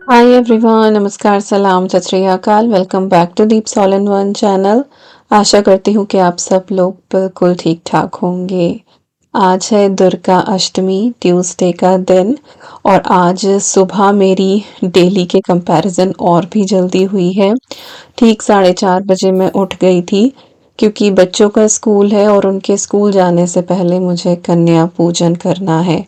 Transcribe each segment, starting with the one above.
Hi everyone, नमस्कार, सलाम, सत श्री अकाल। Welcome back to Deeps all in one channel. आशा करती हूँ कि आप सब लोग बिल्कुल ठीक ठाक होंगे। आज है दुर्गा अष्टमी, ट्यूसडे का दिन। और आज सुबह मेरी डेली के कंपैरिजन और भी जल्दी हुई है। ठीक 4:30 बजे मैं उठ गई थी, क्योंकि बच्चों का स्कूल है और उनके स्कूल जाने से पहले मुझे कन्या पूजन करना है।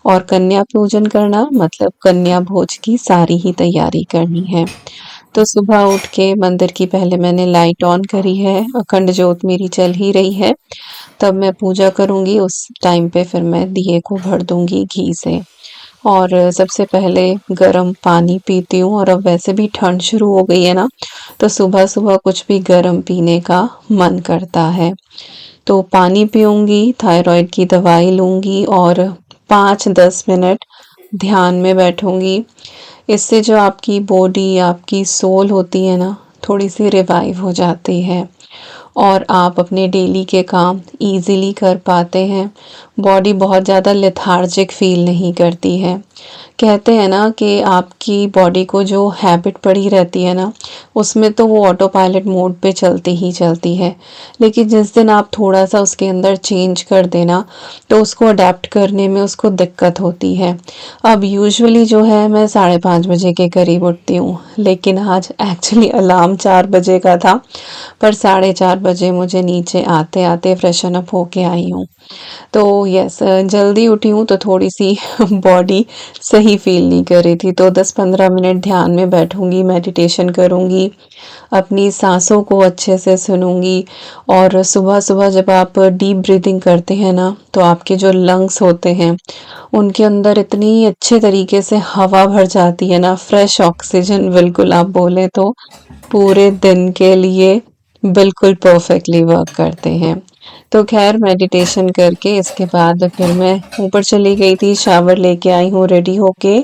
और कन्या पूजन करना मतलब कन्या भोज की सारी ही तैयारी करनी है। तो सुबह उठ के मंदिर की पहले मैंने लाइट ऑन करी है, अखंड ज्योत मेरी चल ही रही है। तब मैं पूजा करूंगी, उस टाइम पे फिर मैं दिए को भर दूंगी घी से। और सबसे पहले गर्म पानी पीती हूँ, और अब वैसे भी ठंड शुरू हो गई है ना, तो सुबह सुबह कुछ भी गर्म पीने का मन करता है। तो पानी पीऊंगी, थायराइड की दवाई लूंगी और 5-10 मिनट ध्यान में बैठूंगी। इससे जो आपकी बॉडी, आपकी सोल होती है ना, थोड़ी सी रिवाइव हो जाती है और आप अपने डेली के काम इजीली कर पाते हैं। बॉडी बहुत ज़्यादा लेथार्जिक फील नहीं करती है। कहते हैं ना कि आपकी बॉडी को जो हैबिट पड़ी रहती है ना, उसमें तो वो ऑटो पायलट मोड पे चलती ही चलती है। लेकिन जिस दिन आप थोड़ा सा उसके अंदर चेंज कर देना, तो उसको अडेप्ट करने में उसको दिक्कत होती है। अब यूजुअली जो है मैं 5:30 बजे के करीब उठती हूँ, लेकिन आज एक्चुअली अलार्म 4 बजे का था। पर 4:30 बजे मुझे नीचे आते आते फ्रेशन अप होके आई हूँ। तो यस, जल्दी उठी हूँ तो थोड़ी सी बॉडी सही फील नहीं कर रही थी। तो 10-15 मिनट ध्यान में बैठूंगी, मेडिटेशन करूंगी, अपनी सांसों को अच्छे से सुनूंगी। और सुबह सुबह जब आप डीप ब्रीदिंग करते हैं ना, तो आपके जो लंग्स होते हैं उनके अंदर इतनी अच्छे तरीके से हवा भर जाती है ना, फ्रेश ऑक्सीजन, बिल्कुल आप बोले तो पूरे दिन के लिए बिल्कुल परफेक्टली वर्क करते हैं। तो खैर मेडिटेशन करके इसके बाद फिर मैं ऊपर चली गई थी, शावर लेके आई हूँ रेडी होके।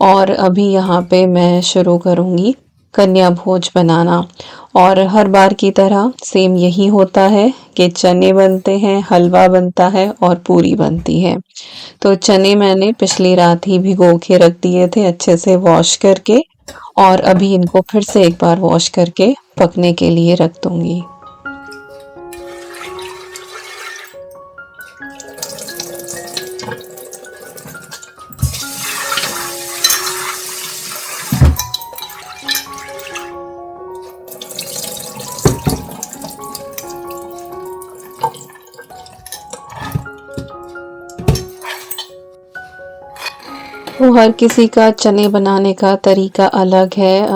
और अभी यहाँ पे मैं शुरू करूँगी कन्या भोज बनाना। और हर बार की तरह सेम यही होता है कि चने बनते हैं, हलवा बनता है और पूरी बनती है। तो चने मैंने पिछली रात ही भिगो के रख दिए थे अच्छे से वॉश करके, और अभी इनको फिर से एक बार वॉश करके पकने के लिए रख दूंगी। तो हर किसी का चने बनाने का तरीका अलग है।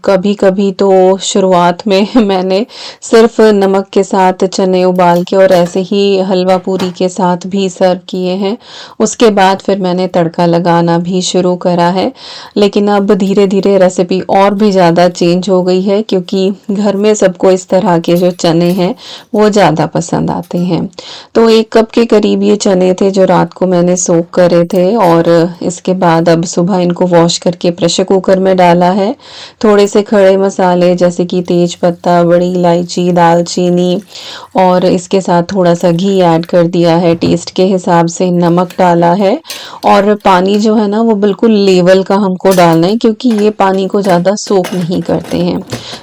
कभी कभी तो शुरुआत में मैंने सिर्फ नमक के साथ चने उबाल के और ऐसे ही हलवा पूरी के साथ भी सर्व किए हैं। उसके बाद फिर मैंने तड़का लगाना भी शुरू करा है। लेकिन अब धीरे धीरे रेसिपी और भी ज़्यादा चेंज हो गई है, क्योंकि घर में सबको इस तरह के जो चने हैं वो ज़्यादा पसंद आते हैं। तो 1 कप के करीब ये चने थे जो रात को मैंने सोक करे थे, और इसके बाद अब सुबह इनको वॉश करके प्रेशर कुकर में डाला है। थोड़े से खड़े मसाले जैसे कि तेज पत्ता, बड़ी इलायची, दालचीनी, और इसके साथ थोड़ा सा घी ऐड कर दिया है, टेस्ट के हिसाब से नमक डाला है। और पानी जो है ना वो बिल्कुल लेवल का हमको डालना है, क्योंकि ये पानी को ज़्यादा सोक नहीं करते हैं।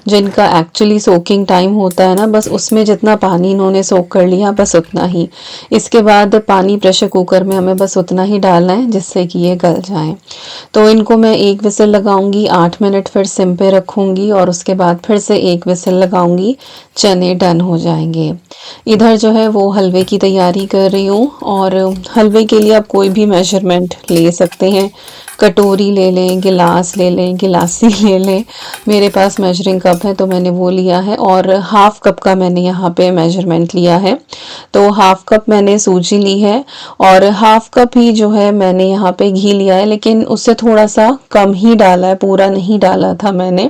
जिनका एक्चुअली सोकिंग टाइम होता है ना, बस उसमें जितना पानी इन्होंने सोक कर लिया बस उतना ही। इसके बाद पानी प्रेशर कुकर में हमें बस उतना ही डालना है जिससे कि ये गल जाएं। तो इनको मैं एक विसल लगाऊंगी, 8 मिनट फिर सिम पे रखूंगी और उसके बाद फिर से एक विसल लगाऊंगी। चने डन हो जाएंगे। इधर जो है वो हलवे की तैयारी कर रही हूँ। और हलवे के लिए आप कोई भी मेजरमेंट ले सकते हैं। कटोरी ले लें, गिलास ले लें, गिलासी ले लें। मेरे पास मेजरिंग कप है तो मैंने वो लिया है, और हाफ कप का मैंने यहाँ पे मेजरमेंट लिया है। तो हाफ कप मैंने सूजी ली है, और हाफ कप ही जो है मैंने यहाँ पे घी लिया है, लेकिन उससे थोड़ा सा कम ही डाला है, पूरा नहीं डाला था मैंने।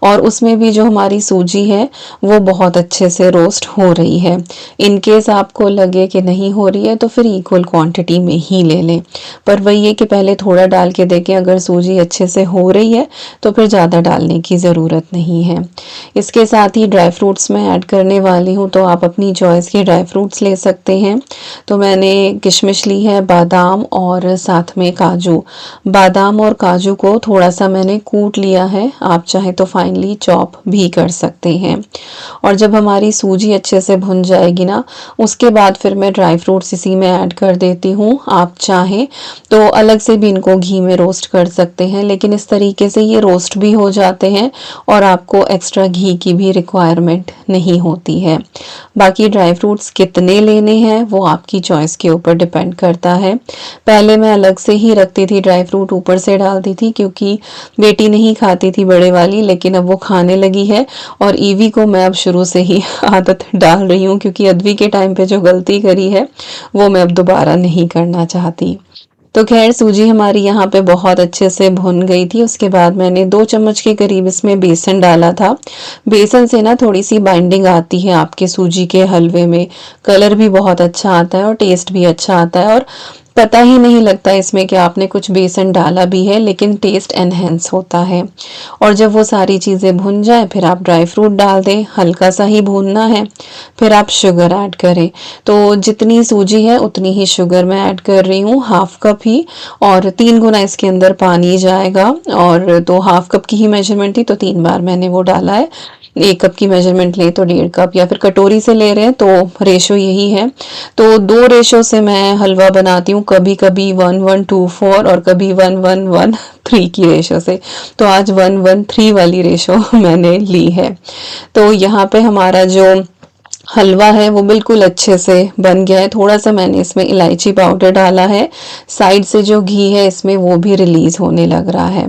और उसमें भी जो हमारी सूजी है वो बहुत अच्छे से रोस्ट हो रही है। इन केस आपको लगे कि नहीं हो रही है तो फिर इक्वल क्वांटिटी में ही ले लें। पर वही है कि पहले थोड़ा डाल के देखें, अगर सूजी अच्छे से हो रही है तो फिर ज़्यादा डालने की ज़रूरत नहीं है। इसके साथ ही ड्राई फ्रूट्स मैं ऐड करने वाली हूँ, तो आप अपनी चॉइस के ड्राई फ्रूट्स ले सकते हैं। तो मैंने किशमिश ली है, बादाम और साथ में काजू। बादाम और काजू को थोड़ा सा मैंने कूट लिया है, आप चाहे तो फाइनली चॉप भी कर सकते हैं। और जब हमारी सूजी अच्छे से भुन जाएगी ना, उसके बाद फिर मैं ड्राई फ्रूट्स इसी में ऐड कर देती हूँ। आप चाहें तो अलग से भी इनको घी में रोस्ट कर सकते हैं, लेकिन इस तरीके से ये रोस्ट भी हो जाते हैं और आपको एक्स्ट्रा घी की भी रिक्वायरमेंट नहीं होती है। बाकी ड्राई फ्रूट्स कितने लेने हैं वो आपकी चॉइस के ऊपर डिपेंड करता है। पहले मैं अलग से ही रखती थी, ड्राई फ्रूट ऊपर से डालती थी, क्योंकि बेटी नहीं खाती थी बड़े वाली, लेकिन अब वो खाने लगी है और ईवी को मैं अब शुरू से ही आदत डाल रही हूँ, क्योंकि अद्वी के टाइम पे जो गलती करी है वो मैं अब दोबारा नहीं करना चाहती। तो खैर सूजी हमारी यहाँ पे बहुत अच्छे से भुन गई थी। उसके बाद मैंने 2 चम्मच के करीब इसमें बेसन डाला था। बेसन से ना थोड़ी सी बाइंडिंग आती है आपके सूजी के हलवे में, कलर भी बहुत अच्छा आता है और टेस्ट भी अच्छा आता है, और पता ही नहीं लगता इसमें कि आपने कुछ बेसन डाला भी है, लेकिन टेस्ट एनहेंस होता है। और जब वो सारी चीज़ें भुन जाए फिर आप ड्राई फ्रूट डाल दें, हल्का सा ही भूनना है। फिर आप शुगर ऐड करें, तो जितनी सूजी है उतनी ही शुगर मैं ऐड कर रही हूँ, हाफ कप ही, और 3 गुना इसके अंदर पानी जाएगा। और तो हाफ कप की ही मेजरमेंट थी तो 3 बार मैंने वो डाला है। 1 कप की मेजरमेंट लें तो 1.5 कप, या फिर कटोरी से ले रहे हैं तो रेशो यही है। तो 2 रेशो से मैं हलवा बनाती हूँ, कभी कभी 1:1:4 और कभी 1:1:3 की रेशो से। तो आज 1:3 वाली रेशो मैंने ली है। तो यहाँ पे हमारा जो हलवा है वो बिल्कुल अच्छे से बन गया है। थोड़ा सा मैंने इसमें इलायची पाउडर डाला है, साइड से जो घी है इसमें वो भी रिलीज होने लग रहा है।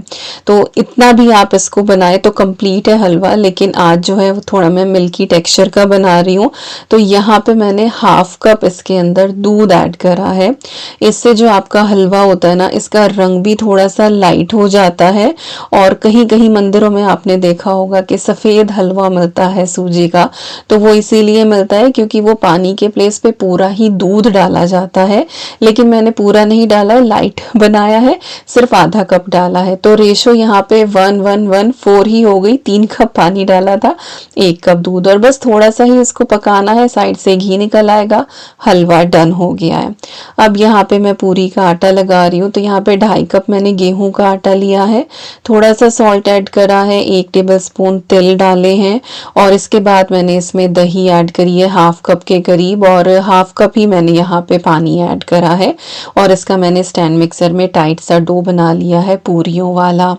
तो इतना भी आप इसको बनाए तो कंप्लीट है हलवा, लेकिन आज जो है वो थोड़ा मैं मिल्की टेक्सचर का बना रही हूँ। तो यहाँ पे मैंने हाफ कप इसके अंदर दूध ऐड करा है। इससे जो आपका हलवा होता है ना, इसका रंग भी थोड़ा सा लाइट हो जाता है। और कहीं कहीं मंदिरों में आपने देखा होगा कि सफ़ेद हलवा मिलता है सूजी का, तो वो इसीलिए मिलता है क्योंकि वो पानी के प्लेस पे पूरा ही दूध डाला जाता है। लेकिन मैंने पूरा नहीं डाला, लाइट बनाया है, सिर्फ आधा कप डाला है। तो रेशो यहाँ पे 1:1:4 ही हो गई। 3 कप पानी डाला था, 1 कप दूध, और बस थोड़ा सा ही इसको पकाना है, साइड से घी निकल आएगा, हलवा डन हो गया है। अब यहाँ पे मैं पूरी का आटा लगा रही हूँ। तो यहाँ पे 2.5 कप मैंने गेहूं का आटा लिया है, थोड़ा सा सॉल्ट ऐड करा है, 1 टेबल स्पून तिल डाले हैं, और इसके बाद मैंने इसमें दही ऐड करी है हाफ कप के करीब, और हाफ कप ही मैंने यहाँ पे पानी ऐड करा है। और इसका मैंने स्टैंड मिक्सर में टाइट सा डो बना लिया है पूरियों वाला।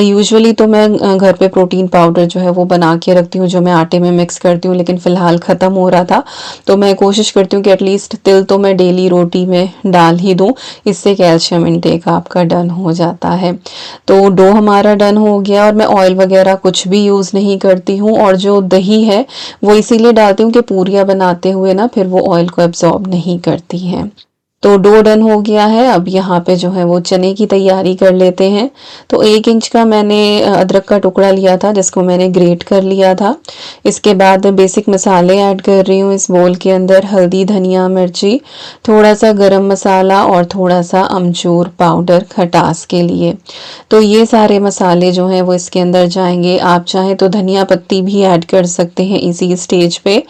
यूजुअली तो मैं घर पे प्रोटीन पाउडर जो है वो बना के रखती हूँ, जो मैं आटे में मिक्स करती हूँ, लेकिन फ़िलहाल ख़त्म हो रहा था तो मैं कोशिश करती हूँ कि एटलीस्ट तिल तो मैं डेली रोटी में डाल ही दूँ, इससे कैल्शियम इनटेक आपका डन हो जाता है। तो डो हमारा डन हो गया, और मैं ऑयल वगैरह कुछ भी यूज़ नहीं करती हूँ। और जो दही है वो इसीलिए डालती हूँ कि पूरियाँ बनाते हुए ना फिर वो ऑयल को एब्जॉर्ब नहीं करती हैं। तो डो डन हो गया है। अब यहाँ पे जो है वो चने की तैयारी कर लेते हैं। तो 1 इंच का मैंने अदरक का टुकड़ा लिया था, जिसको मैंने ग्रेट कर लिया था। इसके बाद बेसिक मसाले ऐड कर रही हूँ इस बोल के अंदर, हल्दी, धनिया, मिर्ची, थोड़ा सा गरम मसाला और थोड़ा सा अमचूर पाउडर खटास के लिए। तो ये सारे मसाले जो हैं वो इसके अंदर जाएंगे। आप चाहें तो धनिया पत्ती भी ऐड कर सकते हैं इसी स्टेज पे,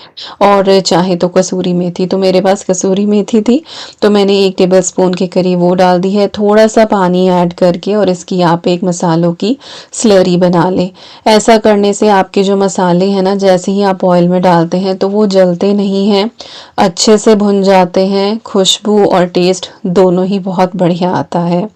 और चाहे तो कसूरी मेथी। तो मेरे पास कसूरी मेथी थी तो मैंने 1 टेबल स्पून के करीब वो डाल दी है, थोड़ा सा पानी ऐड करके, और इसकी आप एक मसालों की स्लरी बना लें। ऐसा करने से आपके जो मसाले हैं ना, जैसे ही आप ऑयल में डालते हैं तो वो जलते नहीं हैं, अच्छे से भुन जाते हैं, खुशबू और टेस्ट दोनों ही बहुत बढ़िया आता है।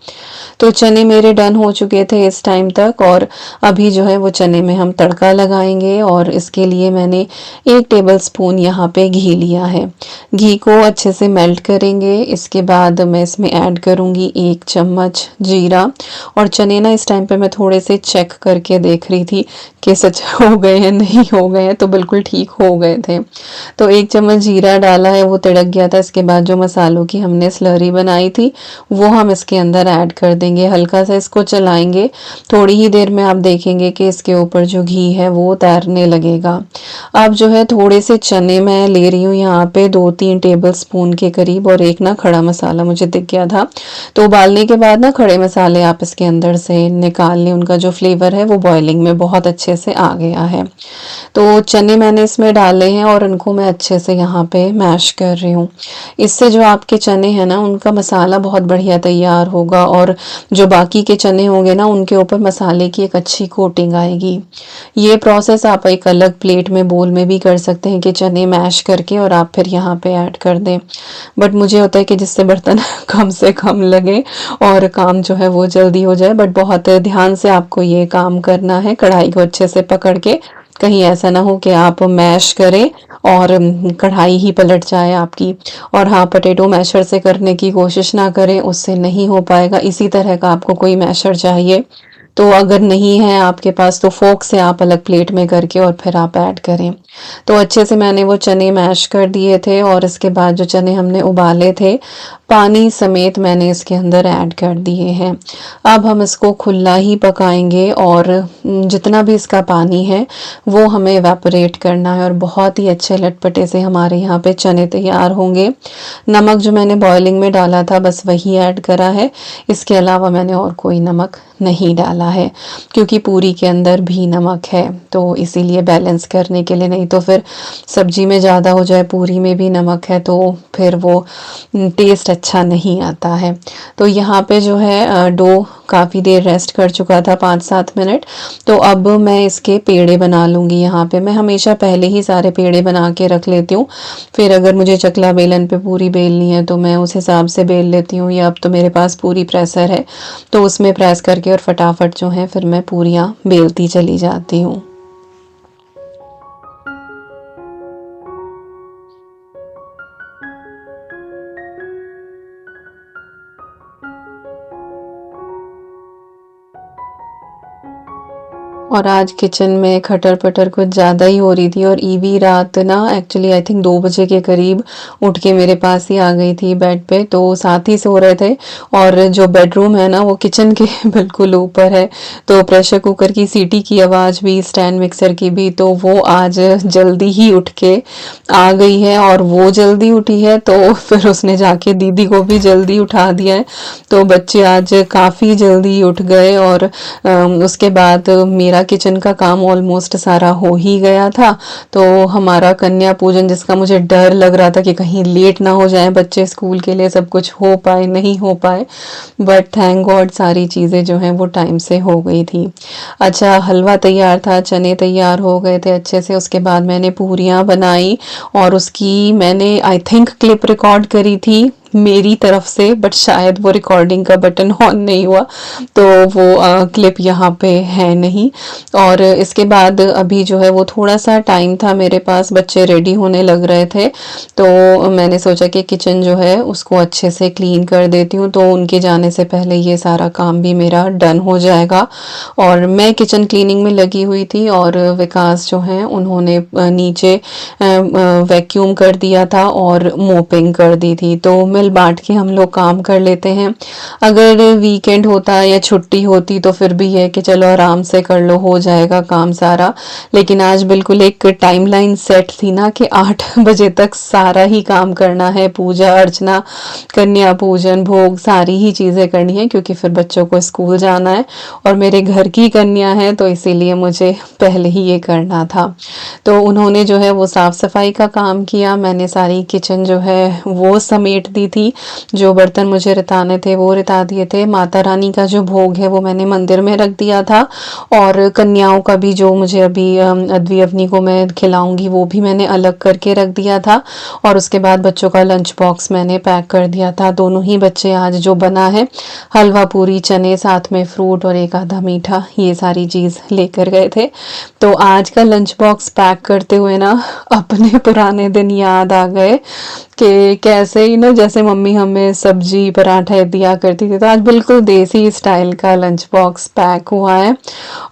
तो चने मेरे डन हो चुके थे इस टाइम तक, और अभी जो है वो चने में हम तड़का लगाएंगे, और इसके लिए मैंने 1 टेबल स्पून यहाँ पे घी लिया है। घी को अच्छे से मेल्ट करेंगे। इसके बाद मैं इसमें ऐड करूँगी 1 चम्मच जीरा, और चने ना इस टाइम पे मैं थोड़े से चेक करके देख रही थी कि सच हो गए हैं नहीं हो गए हैं, तो बिल्कुल ठीक हो गए थे। तो 1 चम्मच जीरा डाला है, वो तिड़क गया था। इसके बाद जो मसालों की हमने स्लरी बनाई थी वो हम इसके अंदर ऐड कर देंगे, हल्का सा इसको चलाएंगे। थोड़ी ही देर में आप देखेंगे कि इसके ऊपर जो घी है वो तैरने लगेगा। अब जो है थोड़े से चने मैं ले रही हूँ यहाँ पे, 2-3 टेबल स्पून के करीब, और एक ना खड़ा मसाला मुझे दिख गया था। तो उबालने के बाद ना खड़े मसाले आप इसके अंदर से निकाल लें, उनका जो फ्लेवर है वो बॉइलिंग में बहुत अच्छे से आ गया है। तो चने मैंने इसमें डाले हैं और उनको मैं अच्छे से यहाँ पे मैश कर रही हूँ। इससे जो आपके चने हैं ना उनका मसाला बहुत बढ़िया तैयार होगा और जो बाकी के चने होंगे ना उनके ऊपर मसाले की एक अच्छी कोटिंग आएगी। ये प्रोसेस आप एक अलग प्लेट में बोल में भी कर सकते हैं कि चने मैश करके और आप फिर यहाँ पे ऐड कर दें। बट मुझे होता है कि जिससे बर्तन कम से कम लगे और काम जो है वो जल्दी हो जाए। बट बहुत ध्यान से आपको ये काम करना है, कढ़ाई को अच्छे से पकड़ के, कहीं ऐसा ना हो कि आप मैश करें और कढ़ाई ही पलट जाए आपकी। और हाँ, पोटैटो मैशर से करने की कोशिश ना करें, उससे नहीं हो पाएगा। इसी तरह का आपको कोई मैशर चाहिए, तो अगर नहीं है आपके पास तो फोक से आप अलग प्लेट में करके और फिर आप ऐड करें। तो अच्छे से मैंने वो चने मैश कर दिए थे और इसके बाद जो चने हमने उबाले थे पानी समेत मैंने इसके अंदर ऐड कर दिए हैं। अब हम इसको खुला ही पकाएंगे और जितना भी इसका पानी है वो हमें एवापोरेट करना है और बहुत ही अच्छे लटपटे से हमारे यहाँ पे चने तैयार होंगे। नमक जो मैंने बॉइलिंग में डाला था बस वही ऐड करा है, इसके अलावा मैंने और कोई नमक नहीं डाला है क्योंकि पूरी के अंदर भी नमक है, तो इसीलिए बैलेंस करने के लिए। नहीं तो फिर सब्जी में ज़्यादा हो जाए, पूरी में भी नमक है तो फिर वो टेस्ट अच्छा नहीं आता है। तो यहाँ पे जो है डो काफ़ी देर रेस्ट कर चुका था, 5-7 मिनट। तो अब मैं इसके पेड़े बना लूँगी। यहाँ पे मैं हमेशा पहले ही सारे पेड़े बना के रख लेती हूँ, फिर अगर मुझे चकला बेलन पे पूरी बेलनी है तो मैं उस हिसाब से बेल लेती हूँ, या अब तो मेरे पास पूरी प्रेसर है तो उसमें प्रेस करके और फटाफट जो है फिर मैं पूरियाँ बेलती चली जाती हूँ। और आज किचन में खटर-पटर कुछ ज़्यादा ही हो रही थी और ईवी रात ना एक्चुअली आई थिंक 2 बजे के करीब उठ के मेरे पास ही आ गई थी बेड पे, तो साथ ही सो रहे थे। और जो बेडरूम है ना वो किचन के बिल्कुल ऊपर है, तो प्रेशर कुकर की सीटी की आवाज़ भी, स्टैंड मिक्सर की भी, तो वो आज जल्दी ही उठ के आ गई है। और वो जल्दी उठी है तो फिर उसने जाके दीदी को भी जल्दी उठा दिया है, तो बच्चे आज काफ़ी जल्दी उठ गए। और उसके बाद मेरा किचन का काम ऑलमोस्ट सारा हो ही गया था। तो हमारा कन्या पूजन, जिसका मुझे डर लग रहा था कि कहीं लेट ना हो जाए बच्चे स्कूल के लिए, सब कुछ हो पाए नहीं हो पाए, बट थैंक गॉड सारी चीज़ें जो हैं वो टाइम से हो गई थी। अच्छा, हलवा तैयार था, चने तैयार हो गए थे अच्छे से। उसके बाद मैंने पूरियाँ बनाई और उसकी मैंने आई थिंक क्लिप रिकॉर्ड करी थी मेरी तरफ से, बट शायद वो रिकॉर्डिंग का बटन ऑन नहीं हुआ, तो वो क्लिप यहाँ पे है नहीं। और इसके बाद अभी जो है वो थोड़ा सा टाइम था मेरे पास, बच्चे रेडी होने लग रहे थे, तो मैंने सोचा कि किचन जो है उसको अच्छे से क्लीन कर देती हूँ, तो उनके जाने से पहले ये सारा काम भी मेरा डन हो जाएगा। और मैं किचन क्लीनिंग में लगी हुई थी और विकास जो हैं उन्होंने नीचे वैक्यूम कर दिया था और मोपिंग कर दी थी, तो मिल बांट के हम लोग काम कर लेते हैं। अगर वीकेंड होता या छुट्टी होती तो फिर भी ये कि चलो आराम से कर लो, हो जाएगा काम सारा। लेकिन आज बिल्कुल एक टाइमलाइन सेट थी ना कि 8 बजे तक सारा ही काम करना है, पूजा अर्चना, कन्या पूजन, भोग, सारी ही चीज़ें करनी है क्योंकि फिर बच्चों को स्कूल जाना है और मेरे घर की कन्या है, तो इसीलिए मुझे पहले ही ये करना था। तो उन्होंने जो है वो साफ़ सफाई का काम किया, मैंने सारी किचन जो है वो समेट दी थी, जो बर्तन मुझे रिताने थे वो रिता दिए थे। माता रानी का जो भोग है वो मैंने मंदिर में रख दिया था और कन्याओं का भी जो मुझे अभी अद्वी अवनी को मैं खिलाऊंगी वो भी मैंने अलग करके रख दिया था। और उसके बाद बच्चों का लंच बॉक्स मैंने पैक कर दिया था। दोनों ही बच्चे आज जो बना है हलवा पूरी चने साथ में फ्रूट और एक आधा मीठा, ये सारी चीज़ लेकर गए थे। तो आज का लंच बॉक्स पैक करते हुए ना अपने पुराने दिन याद आ गए कि कैसे ही ना जैसे मम्मी हमें सब्जी पराठा दिया करती थी, तो आज बिल्कुल देसी स्टाइल का लंच बॉक्स पैक हुआ है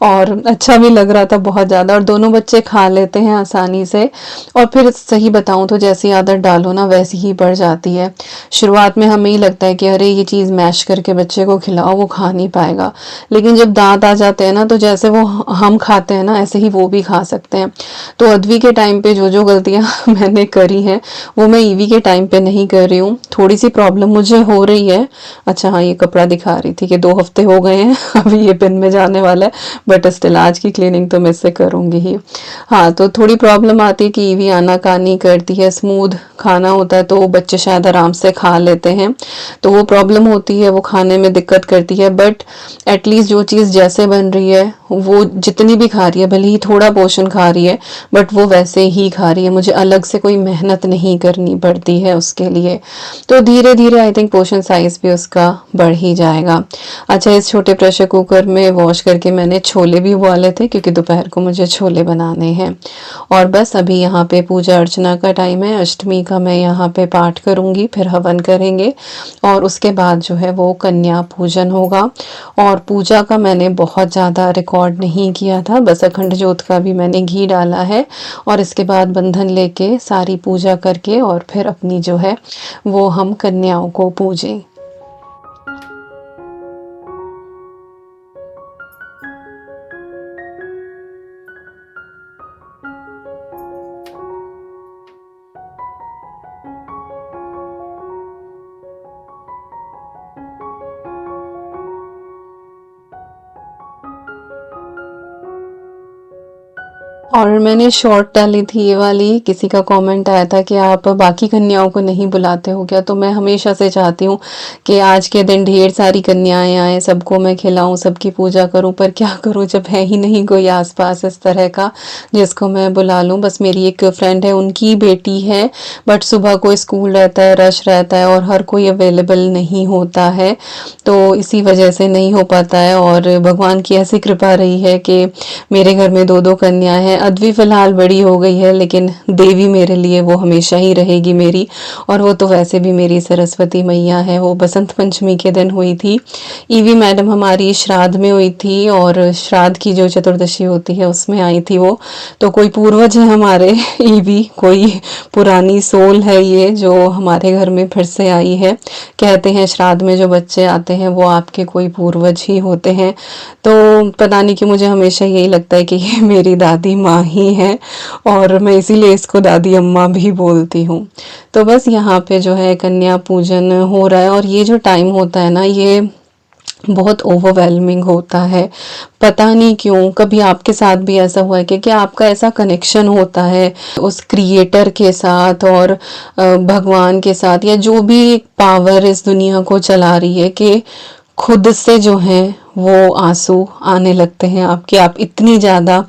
और अच्छा भी लग रहा था बहुत ज़्यादा। और दोनों बच्चे खा लेते हैं आसानी से, और फिर सही बताऊं तो जैसी आदत डालो ना वैसी ही बढ़ जाती है। शुरुआत में हमें ही लगता है कि अरे ये चीज़ मैश करके बच्चे को खिलाओ, वो खा नहीं पाएगा, लेकिन जब दांत आ जाते हैं ना तो जैसे वो हम खाते हैं ना ऐसे ही वो भी खा सकते हैं। तो अद्वी के टाइम पे जो जो गलतियाँ मैंने करी हैं वो मैं ईवी के ये टाइम पे नहीं कर रही हूँ। थोड़ी सी प्रॉब्लम मुझे हो रही है। अच्छा हाँ, ये कपड़ा दिखा रही थी कि 2 हफ्ते हो गए हैं अभी ये बिन में जाने वाला है, बट स्टिल आज की क्लीनिंग तो मैं इससे करूँगी ही। हाँ, तो थोड़ी प्रॉब्लम आती है कि ईवी आनाकानी करती है। स्मूथ खाना होता है तो बच्चे शायद आराम से खा लेते हैं, तो वो प्रॉब्लम होती है, वो खाने में दिक्कत करती है। बट एटलीस्ट जो चीज़ जैसे बन रही है वो जितनी भी खा रही है, भले ही थोड़ा पोर्शन खा रही है बट वो वैसे ही खा रही है, मुझे अलग से कोई मेहनत नहीं करनी पड़ती है उसके लिए। तो धीरे धीरे आई थिंक पोर्शन साइज भी उसका बढ़ ही जाएगा। अच्छा, इस छोटे प्रेशर कुकर में वॉश करके मैंने छोले भी उबाले थे क्योंकि दोपहर को मुझे छोले बनाने हैं। और बस अभी यहाँ पे पूजा अर्चना का टाइम है, अष्टमी का मैं यहाँ पे पाठ करूँगी, फिर हवन करेंगे और उसके बाद जो है वो कन्या पूजन होगा। और पूजा का मैंने बहुत ज़्यादा रिकॉर्ड नहीं किया था, बस अखंड ज्योत का भी मैंने घी डाला है और इसके बाद बंधन लेके सारी पूजा करके और फिर अपनी जो है वो हम कन्याओं को पूजें। और मैंने शॉर्ट डाली थी ये वाली, किसी का कमेंट आया था कि आप बाकी कन्याओं को नहीं बुलाते हो क्या? तो मैं हमेशा से चाहती हूँ कि आज के दिन ढेर सारी कन्याएं आए, सबको मैं खिलाऊं, सबकी पूजा करूं, पर क्या करूं जब है ही नहीं कोई आसपास इस तरह का जिसको मैं बुला लूं। बस मेरी एक फ्रेंड है, उनकी बेटी है, बट सुबह को स्कूल रहता है, रश रहता है और हर कोई अवेलेबल नहीं होता है, तो इसी वजह से नहीं हो पाता है। और भगवान की ऐसी कृपा रही है कि मेरे घर में 2-2 कन्याएं हैं। अद्वी फिलहाल बड़ी हो गई है लेकिन देवी मेरे लिए वो हमेशा ही रहेगी मेरी, और वो तो वैसे भी मेरी सरस्वती मैया है। वो बसंत पंचमी के दिन हुई थी। ईवी मैडम हमारी श्राद्ध में हुई थी और श्राद्ध की जो चतुर्दशी होती है उसमें आई थी वो, तो कोई पूर्वज है हमारे ईवी, कोई पुरानी सोल है ये जो हमारे घर में फिर से आई है। कहते हैं श्राद्ध में जो बच्चे आते हैं वो आपके कोई पूर्वज ही होते हैं, तो पता नहीं कि मुझे हमेशा यही लगता है कि ये मेरी दादी माँ ही है और मैं इसीलिए इसको दादी अम्मा भी बोलती हूँ। तो बस यहाँ पे जो है कन्या पूजन हो रहा है और ये जो टाइम होता है ना, ये बहुत ओवरवेलमिंग होता है। पता नहीं क्यों, कभी आपके साथ भी ऐसा हुआ है कि क्या आपका ऐसा कनेक्शन होता है उस क्रिएटर के साथ और भगवान के साथ, या जो भी पावर इस दुनिया को चला रही है, कि खुद से जो है वो आंसू आने लगते हैं आपके, आप इतनी ज़्यादा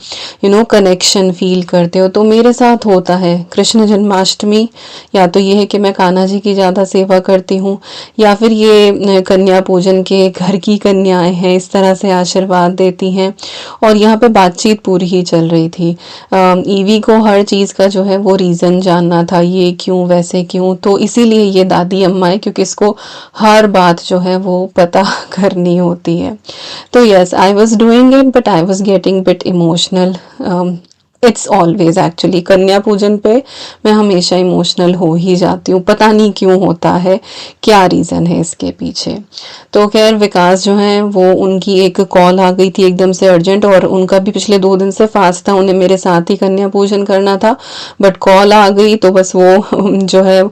कनेक्शन फील करते हो। तो मेरे साथ होता है कृष्ण जन्माष्टमी, या तो ये है कि मैं कान्हा जी की ज़्यादा सेवा करती हूँ, या फिर ये कन्या पूजन के घर की कन्याएं हैं इस तरह से आशीर्वाद देती हैं। और यहाँ पे बातचीत पूरी ही चल रही थी। ईवी को हर चीज़ का जो है वो रीज़न जानना था, ये क्यों वैसे क्यों, तो इसीलिए ये दादी अम्मा है क्योंकि इसको हर बात जो है वो पता करनी होती है। तो yes, I was doing it but I was getting bit emotional. It's always actually कन्या पूजन पे मैं हमेशा इमोशनल हो ही जाती हूँ, पता नहीं क्यों होता है, क्या रीज़न है इसके पीछे। तो खैर विकास जो है वो, उनकी एक कॉल आ गई थी एकदम से अर्जेंट, और उनका भी पिछले 2 दिन से फास्ट था, उन्हें मेरे साथ ही कन्या पूजन करना था, बट कॉल आ गई तो बस वो जो है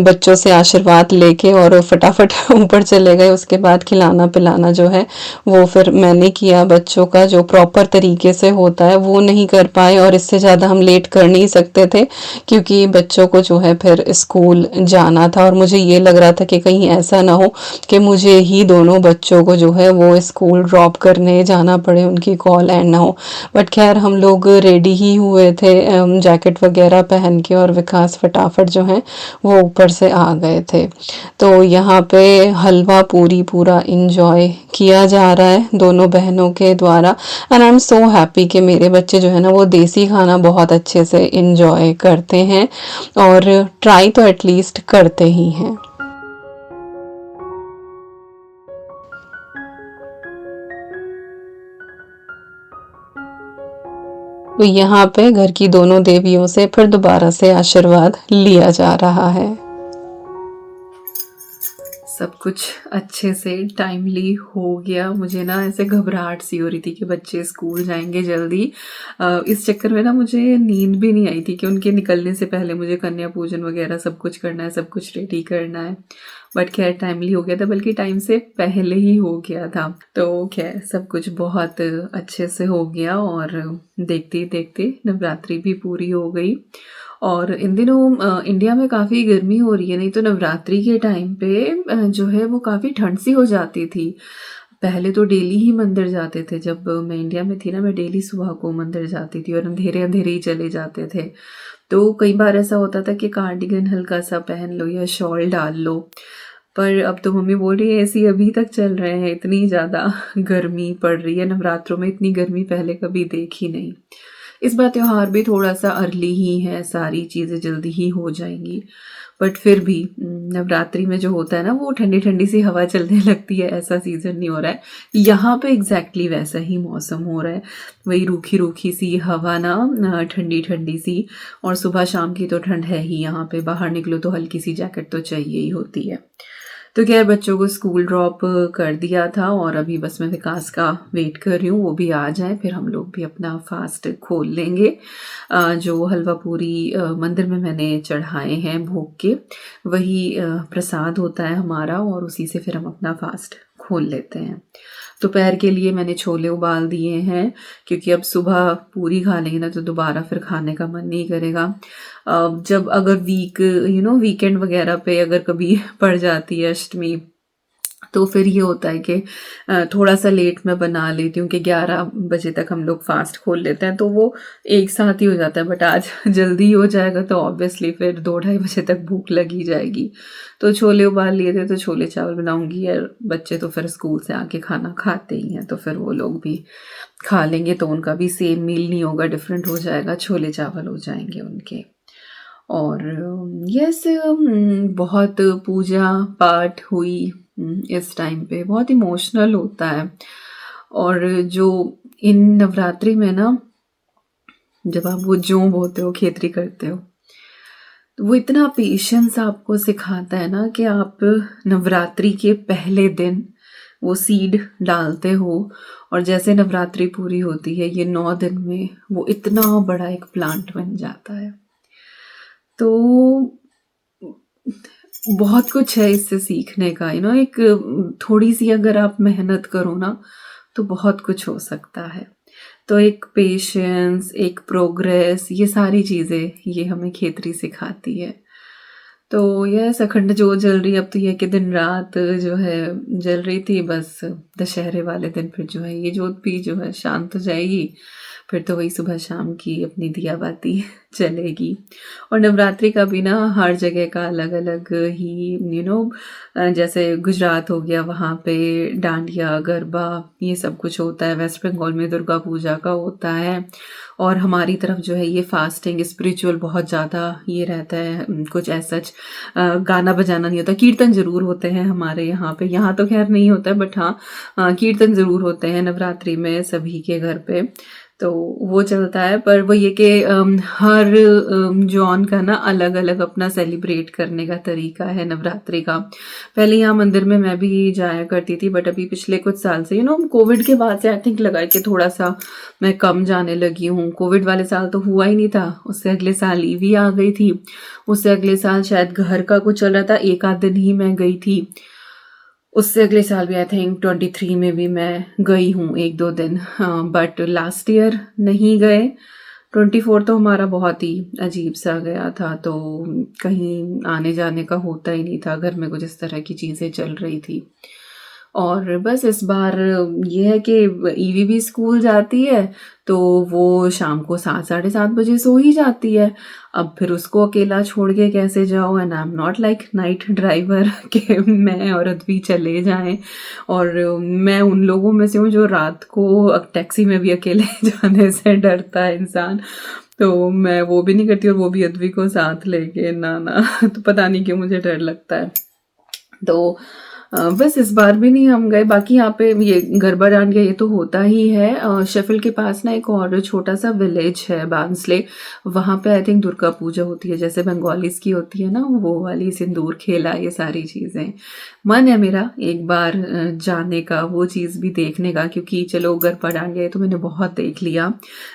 बच्चों से आशीर्वाद लेके और फटाफट ऊपर चले गए। उसके बाद खिलाना पिलाना जो है वो फिर मैंने किया, बच्चों का जो प्रॉपर तरीके से होता है वो नहीं कर पाए, और इससे ज़्यादा हम लेट कर नहीं सकते थे क्योंकि बच्चों को जो है फिर स्कूल जाना था, और मुझे ये लग रहा था कि कहीं ऐसा ना हो कि मुझे ही दोनों बच्चों को जो है वो स्कूल ड्रॉप करने जाना पड़े, उनकी कॉल एंड ना हो। बट खैर हम लोग रेडी ही हुए थे जैकेट वगैरह पहन के, और विकास फटाफट जो है वो ऊपर से आ गए थे। तो यहाँ पे हलवा पूरी पूरा इंजॉय किया जा रहा है दोनों बहनों के द्वारा, and I am so happy कि मेरे बच्चे जो है ना वो देसी खाना बहुत अच्छे से इंजॉय करते हैं और ट्राई तो एटलीस्ट करते ही हैं। तो यहाँ पे घर की दोनों देवियों से फिर दोबारा से आशीर्वाद लिया जा रहा है। सब कुछ अच्छे से टाइमली हो गया। मुझे ना ऐसे घबराहट सी हो रही थी कि बच्चे स्कूल जाएंगे जल्दी। इस चक्कर में ना मुझे नींद भी नहीं आई थी कि उनके निकलने से पहले मुझे कन्या पूजन वगैरह सब कुछ करना है, सब कुछ रेडी करना है। बट खैर टाइमली हो गया था, बल्कि टाइम से पहले ही हो गया था। तो खैर सब कुछ बहुत अच्छे से हो गया और देखते देखते नवरात्रि भी पूरी हो गई। और इन दिनों इंडिया में काफ़ी गर्मी हो रही है, नहीं तो नवरात्रि के टाइम पे जो है वो काफ़ी ठंड सी हो जाती थी। पहले तो डेली ही मंदिर जाते थे, जब मैं इंडिया में थी ना, मैं डेली सुबह को मंदिर जाती थी और अंधेरे अंधेरे ही चले जाते थे। तो कई बार ऐसा होता था कि कार्डिगन हल्का सा पहन लो या शॉल डाल लो। पर अब तो मम्मी बोल रही है एसी अभी तक चल रहे हैं, इतनी ज़्यादा गर्मी पड़ रही है। नवरात्रों में इतनी गर्मी पहले कभी देखी नहीं। इस बार त्योहार भी थोड़ा सा अर्ली ही है, सारी चीज़ें जल्दी ही हो जाएंगी। बट फिर भी नवरात्रि में जो होता है ना, वो ठंडी ठंडी सी हवा चलने लगती है, ऐसा सीज़न नहीं हो रहा है यहाँ पे। एग्जैक्टली वैसा ही मौसम हो रहा है, वही रूखी रूखी सी हवा ना, ठंडी ठंडी सी। और सुबह शाम की तो ठंड है ही यहाँ पे, बाहर निकलो तो हल्की सी जैकेट तो चाहिए ही होती है। तो खैर बच्चों को स्कूल ड्रॉप कर दिया था और अभी बस मैं विकास का वेट कर रही हूँ, वो भी आ जाए फिर हम लोग भी अपना फास्ट खोल लेंगे। जो हलवा पूरी मंदिर में मैंने चढ़ाए हैं भोग के, वही प्रसाद होता है हमारा और उसी से फिर हम अपना फास्ट खोल लेते हैं। दोपहर के लिए मैंने छोले उबाल दिए हैं, क्योंकि अब सुबह पूरी खा लेंगे ना तो दोबारा फिर खाने का मन नहीं करेगा। जब अगर वीकेंड वगैरह पे अगर कभी पड़ जाती है अष्टमी, तो फिर ये होता है कि थोड़ा सा लेट मैं बना लेती हूँ कि 11 बजे तक हम लोग फास्ट खोल लेते हैं, तो वो एक साथ ही हो जाता है। बट आज जल्दी हो जाएगा तो ऑब्वियसली फिर 2-2:30 बजे तक भूख लगी जाएगी। तो छोले उबाल लिए थे तो छोले चावल बनाऊंगी, और बच्चे तो फिर स्कूल से आके खाना खाते ही हैं, तो फिर वो लोग भी खा लेंगे, तो उनका भी सेम मील नहीं होगा, डिफरेंट हो जाएगा, छोले चावल हो जाएंगे उनके। और यस, बहुत पूजा पाठ हुई। इस टाइम पे बहुत इमोशनल होता है। और जो इन नवरात्रि में ना, जब आप वो जों बोते हो, खेतरी करते हो, तो वो इतना पेशेंस आपको सिखाता है ना कि आप नवरात्रि के पहले दिन वो सीड डालते हो और जैसे नवरात्रि पूरी होती है, ये 9 दिन में वो इतना बड़ा एक प्लांट बन जाता है। तो बहुत कुछ है इससे सीखने का, एक थोड़ी सी अगर आप मेहनत करो ना तो बहुत कुछ हो सकता है। तो एक पेशेंस, एक प्रोग्रेस, ये सारी चीज़ें ये हमें खेतरी सिखाती है। तो यह अखंड जोत जल रही है। अब तो यह कि दिन रात जो है जल रही थी, बस दशहरे वाले दिन फिर जो है ये जोत भी जो है शांत हो जाएगी, फिर तो वही सुबह शाम की अपनी दिया बाती चलेगी। और नवरात्रि का भी ना हर जगह का अलग अलग ही जैसे गुजरात हो गया, वहाँ पे डांडिया गरबा ये सब कुछ होता है। वेस्ट बंगाल में दुर्गा पूजा का होता है। और हमारी तरफ जो है ये फास्टिंग स्पिरिचुअल बहुत ज़्यादा ये रहता है। कुछ ऐसा गाना बजाना नहीं होता, कीर्तन ज़रूर होते हैं हमारे यहाँ पे। यहाँ तो खैर नहीं होता है, बट हाँ कीर्तन ज़रूर होते हैं नवरात्रि में सभी के घर पे, तो वो चलता है। पर वो ये कि हर जॉन का ना अलग अलग अपना सेलिब्रेट करने का तरीका है नवरात्रि का। पहले यहाँ मंदिर में मैं भी जाया करती थी, बट अभी पिछले कुछ साल से कोविड के बाद से आई थिंक लगा कि थोड़ा सा मैं कम जाने लगी हूँ। कोविड वाले साल तो हुआ ही नहीं था, उससे अगले साल ईवी आ गई थी, उससे अगले साल शायद घर का कुछ चल रहा था, एक आध दिन ही मैं गई थी। उससे अगले साल भी आई थिंक 23 में भी मैं गई हूँ 1-2 दिन, हाँ। बट लास्ट ईयर नहीं गए। 24 तो हमारा बहुत ही अजीब सा गया था, तो कहीं आने जाने का होता ही नहीं था, घर में कुछ इस तरह की चीज़ें चल रही थी। और बस इस बार ये है कि ईवी भी स्कूल जाती है, तो वो शाम को 7-7:30 बजे सो ही जाती है। अब फिर उसको अकेला छोड़ के कैसे जाओ, and I am not like night driver कि मैं और अद्वी चले जाएं। और मैं उन लोगों में से हूँ जो रात को टैक्सी में भी अकेले जाने से डरता है इंसान, तो मैं वो भी नहीं करती, और वो भी अद्वी को साथ लेके ना। तो पता नहीं क्यों मुझे डर लगता है। तो बस इस बार भी नहीं हम गए। बाकी यहाँ पे ये गरबा डांडिया ये तो होता ही है। शेफिल्ड के पास ना एक और छोटा सा विलेज है बांसले, वहाँ पे आई थिंक दुर्गा पूजा होती है, जैसे बंगालीज की होती है ना, वो वाली सिंदूर खेला ये सारी चीज़ें। मन है मेरा एक बार जाने का, वो चीज़ भी देखने का, क्योंकि चलो गरबा डांडिया ये तो मैंने बहुत देख लिया,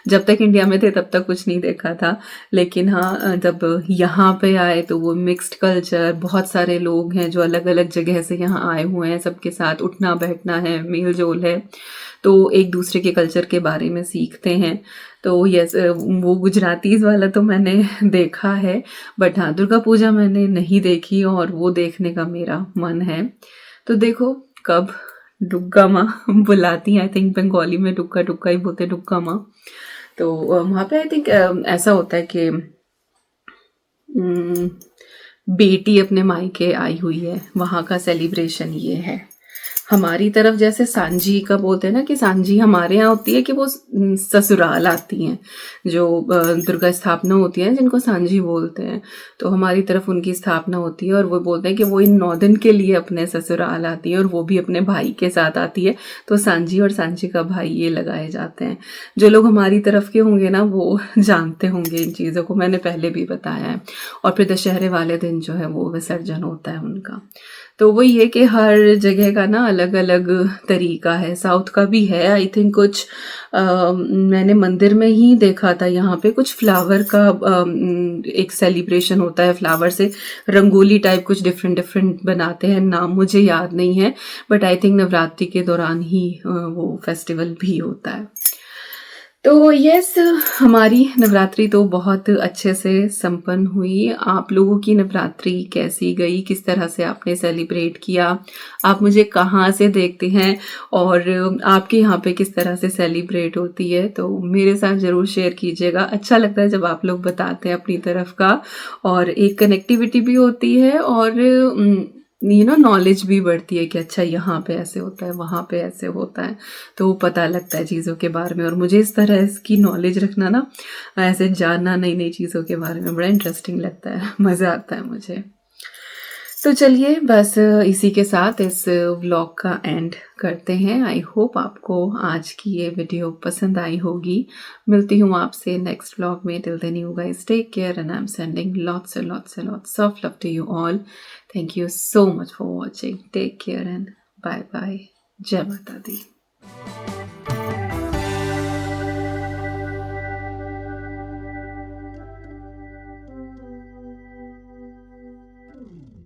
जब तक इंडिया में थे तब तक कुछ नहीं देखा था। लेकिन हाँ, जब यहाँ पे आए तो वो मिक्स्ड कल्चर, बहुत सारे लोग हैं जो अलग अलग जगह से यहाँ आए हुए हैं, सबके साथ उठना बैठना है, मेल जोल है, तो एक दूसरे के कल्चर के बारे में सीखते हैं। तो यस, वो गुजरातीज वाला तो मैंने देखा है, बट हाँ दुर्गा पूजा मैंने नहीं देखी और वो देखने का मेरा मन है। तो देखो कब डुग्गा माँ बुलाती हैं, आई थिंक बंगाली में डुक्का डुक्का ही बोलते हैं, डुग्गा माँ। तो वहाँ पे आई थिंक ऐसा होता है कि बेटी अपने मायके आई हुई है, वहाँ का सेलिब्रेशन ये है। हमारी तरफ जैसे सांझी का बोलते हैं ना, कि सांझी हमारे यहाँ होती है कि वो ससुराल आती हैं, जो दुर्गा स्थापना होती है जिनको सांझी बोलते हैं, तो हमारी तरफ उनकी स्थापना होती है और वो बोलते हैं कि वो इन 9 दिन के लिए अपने ससुराल आती है और वो भी अपने भाई के साथ आती है, तो सांझी और सांझी का भाई ये लगाए जाते हैं। जो लोग हमारी तरफ के होंगे ना वो जानते होंगे इन चीज़ों को, मैंने पहले भी बताया है। और फिर दशहरे वाले दिन जो है वो विसर्जन होता है उनका। तो वही है कि हर जगह का ना अलग अलग तरीका है। साउथ का भी है आई थिंक कुछ, मैंने मंदिर में ही देखा था, यहाँ पे कुछ फ्लावर का एक सेलिब्रेशन होता है, फ्लावर से रंगोली टाइप कुछ डिफरेंट डिफरेंट बनाते हैं, नाम मुझे याद नहीं है, बट आई थिंक नवरात्रि के दौरान ही वो फेस्टिवल भी होता है। तो यस, हमारी नवरात्रि तो बहुत अच्छे से संपन्न हुई। आप लोगों की नवरात्रि कैसी गई, किस तरह से आपने सेलिब्रेट किया, आप मुझे कहाँ से देखते हैं और आपके यहाँ पे किस तरह से सेलिब्रेट होती है, तो मेरे साथ ज़रूर शेयर कीजिएगा। अच्छा लगता है जब आप लोग बताते हैं अपनी तरफ का, और एक कनेक्टिविटी भी होती है और नॉलेज भी बढ़ती है कि अच्छा यहाँ पे ऐसे होता है, वहाँ पे ऐसे होता है, तो पता लगता है चीज़ों के बारे में। और मुझे इस तरह इसकी नॉलेज रखना ना, ऐसे जानना नई नई चीज़ों के बारे में बड़ा इंटरेस्टिंग लगता है, मज़ा आता है मुझे। तो चलिए बस इसी के साथ इस व्लॉग का एंड करते हैं। आई होप आपको आज की ये वीडियो पसंद आई होगी। मिलती हूँ आपसे नेक्स्ट व्लॉग में। Till then you guys take care and I am sending lots of love to you all. Thank you so much for watching. Take care and bye bye. Jai Mata Di.